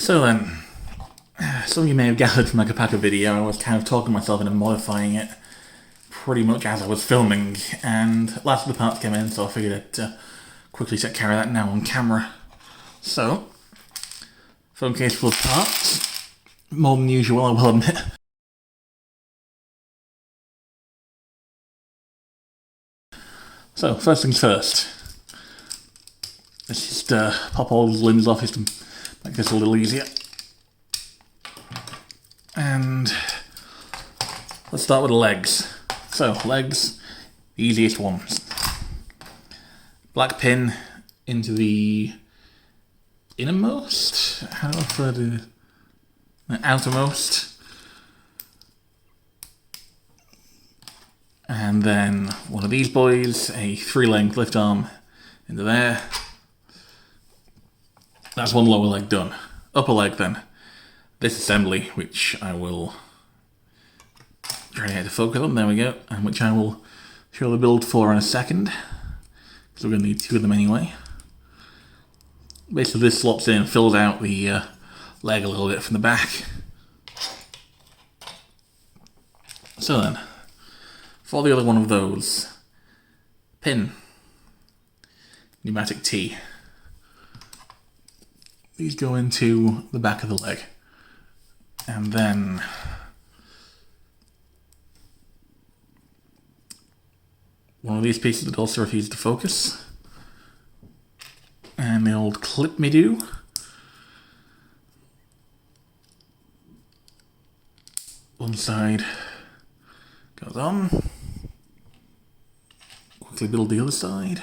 So then, some of you may have gathered from my Kopaka video, I was kind of talking myself into modifying it pretty much as I was filming, and last of the parts came in, so I figured I'd quickly take care of that now on camera. So, phone case full of parts, more than usual I will admit. So, first things first, let's just pop all these limbs off just to make this a little easier. And let's start with the legs. So, legs, the easiest ones. Black pin into the innermost? How do I refer to the outermost? And then one of these boys, a 3-length lift arm into there. That's one lower leg done. Upper leg then. This assembly, which I will try to get to focus on, there we go, and which I will show the build for in a second, because we're going to need 2 of them anyway. Basically this slots in and fills out the leg a little bit from the back. So then, for the other one of those, pin, pneumatic T. These go into the back of the leg. And then one of these pieces that also refused to focus. And the old clip me do. One side goes on. Quickly build the other side.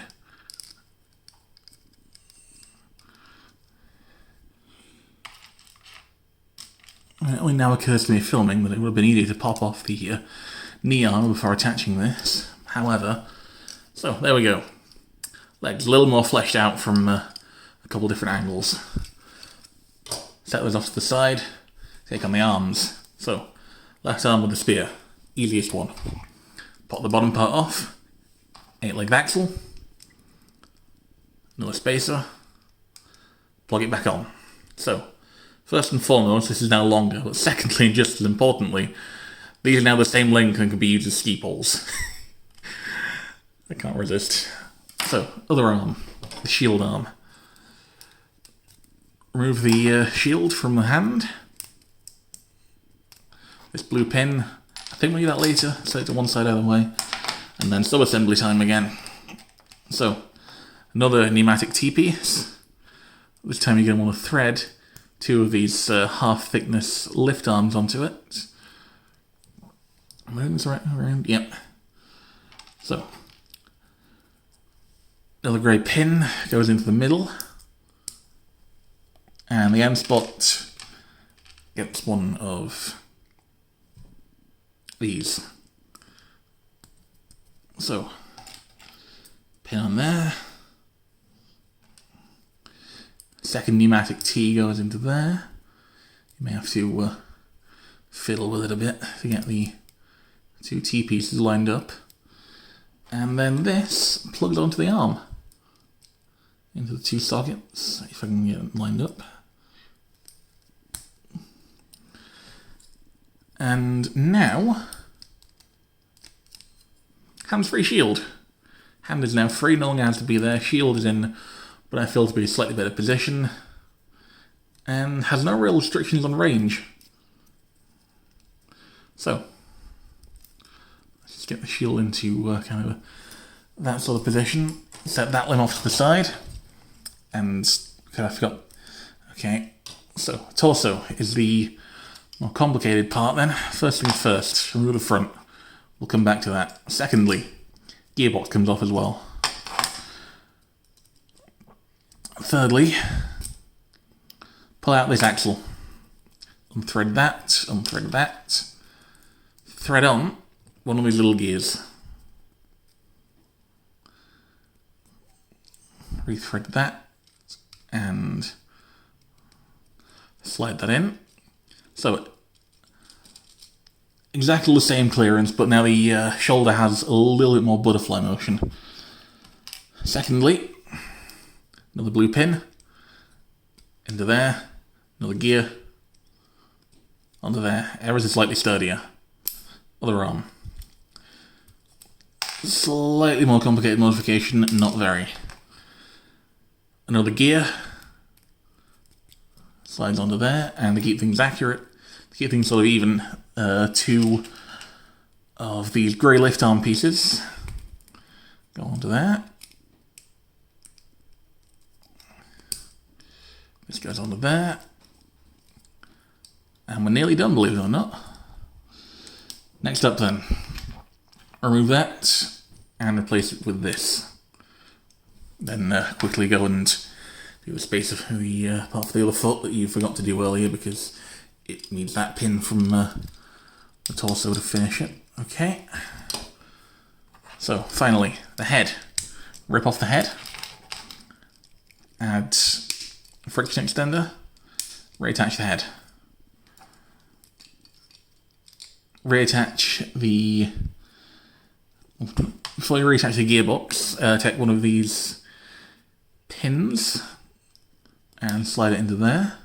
It only now occurs to me filming that it would have been easier to pop off the knee arm before attaching this. However, so there we go. Legs a little more fleshed out from a couple different angles. Set those off to the side, take on the arms. So, left arm with the spear, easiest one. Pop the bottom part off, 8-legged axle, another spacer, plug it back on. So, first and foremost, this is now longer, but secondly, and just as importantly, these are now the same length and can be used as ski poles. I can't resist. So, other arm, the shield arm. Remove the shield from the hand. This blue pin, I think we'll do that later, set it to one side out of the way. And then sub-assembly time again. So, another pneumatic T-piece. This time you're going to want to thread 2 of these half-thickness lift arms onto it. Am I doing this right around? Yep. So, another grey pin goes into the middle. And the end spot gets one of these. So, pin on there. Second pneumatic T goes into there. You may have to fiddle with it a bit to get the 2 T pieces lined up. And then this plugs onto the arm. Into the 2 sockets, if I can get it lined up. And now, hands-free shield. Hand is now free, no longer has to be there. Shield is in what I feel to be a slightly better position, and has no real restrictions on range. So, let's just get the shield into kind of that sort of position. Set that limb off to the side, and okay, I forgot. Okay, so torso is the more complicated part then. First things first, remove the front. We'll come back to that. Secondly, gearbox comes off as well. Thirdly, pull out this axle. Unthread that, unthread that. Thread on one of these little gears. Rethread that, and slide that in. So, exactly the same clearance, but now the shoulder has a little bit more butterfly motion. Secondly, another blue pin into there. Another gear. Onto there. Ever so slightly sturdier. Other arm. Slightly more complicated modification, not very. Another gear. Slides onto there, and to keep things accurate, to keep things sort of even, 2 of these grey lift arm pieces go onto there. This goes onto there. And we're nearly done, believe it or not. Next up then, remove that and replace it with this. Then quickly go and do the space of the part for the other foot that you forgot to do earlier because it needs that pin from the torso to finish it. Okay. So, finally, the head. Rip off the head. Add a friction extender. Reattach the head. Reattach the... Before you reattach the gearbox, take one of these pins and slide it into there.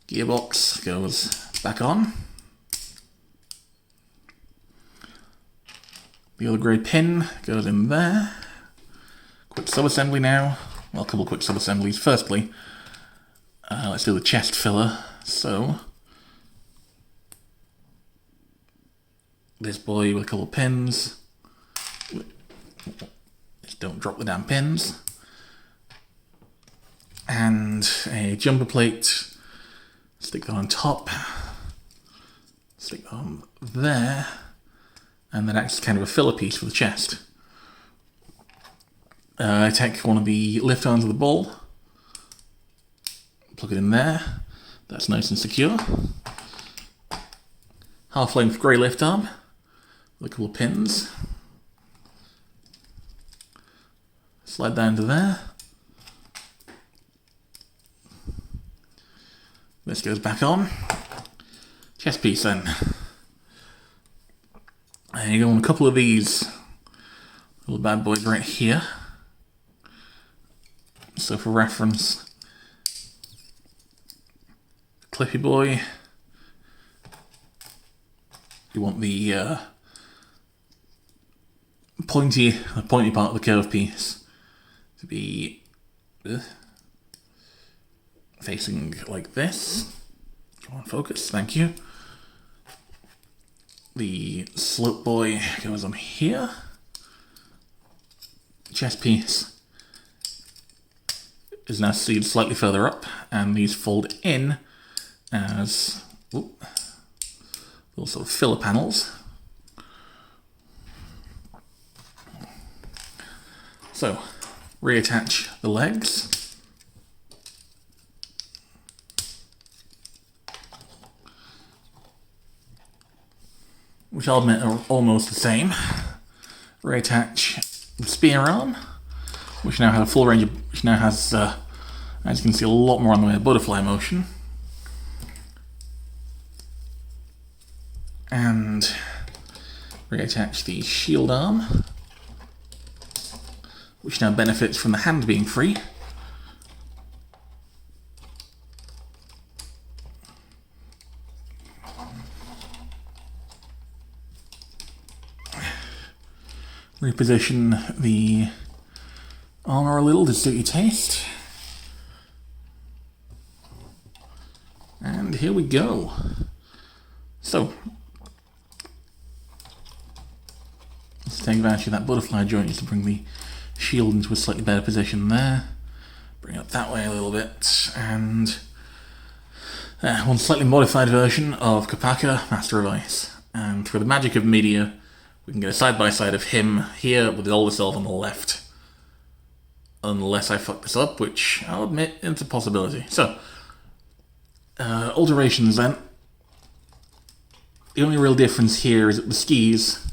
Gearbox goes back on. The other grey pin goes in there. Quick sub-assembly now. Well, a couple of quick sub-assemblies. Firstly, let's do the chest filler. So, this boy with a couple of pins. Just don't drop the damn pins. And a jumper plate. Stick that on top. Stick that on there. And that acts as kind of a filler piece for the chest. I take one of the lift arms of the ball. Plug it in there. That's nice and secure. Half-length grey lift arm. With a couple of pins. Slide that into there. This goes back on. Chest piece then. And you go on a couple of these little bad boys right here. So for reference, clippy boy, you want the pointy part of the curve piece to be facing like this. Come on, focus, thank you. The slope boy goes on here. Chest piece is now seated slightly further up, and these fold in as little sort of filler panels. So, reattach the legs. Which I'll admit are almost the same. Reattach the spear arm, which now has a full range of, which now has, as you can see, a lot more on the way of butterfly motion. And reattach the shield arm, which now benefits from the hand being free. Reposition the armour a little to suit your taste. And here we go. So, let's take advantage of that butterfly joint just to bring the shield into a slightly better position there. Bring it up that way a little bit. And one slightly modified version of Kopaka, Master of Ice. And through the magic of media, we can get a side-by-side of him here with all the self on the left. Unless I fuck this up, which I'll admit it's a possibility. So, alterations then. The only real difference here is that the skis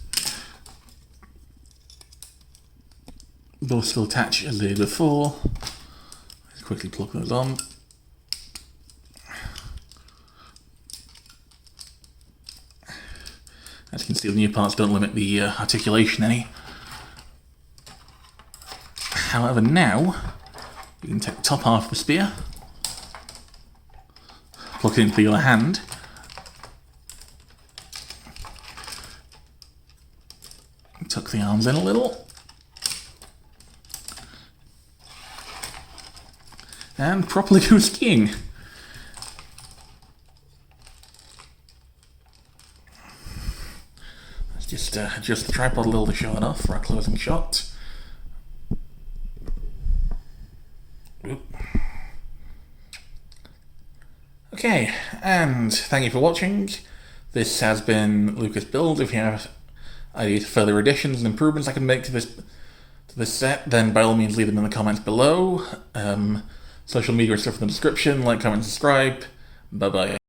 both still attach as they did before. Let's quickly plug those on. As you can see, the new parts don't limit the articulation any. However, now you can take the top half of the spear, pluck it into the other hand. Tuck the arms in a little. And properly go skiing. Let's just adjust the tripod a little to show it off for our closing shot. Oop. Okay, and thank you for watching. This has been Lucas Builds. If you have ideas for further additions and improvements I can make to this set, then by all means leave them in the comments below. Social media stuff in the description. Like, comment, subscribe. Bye bye.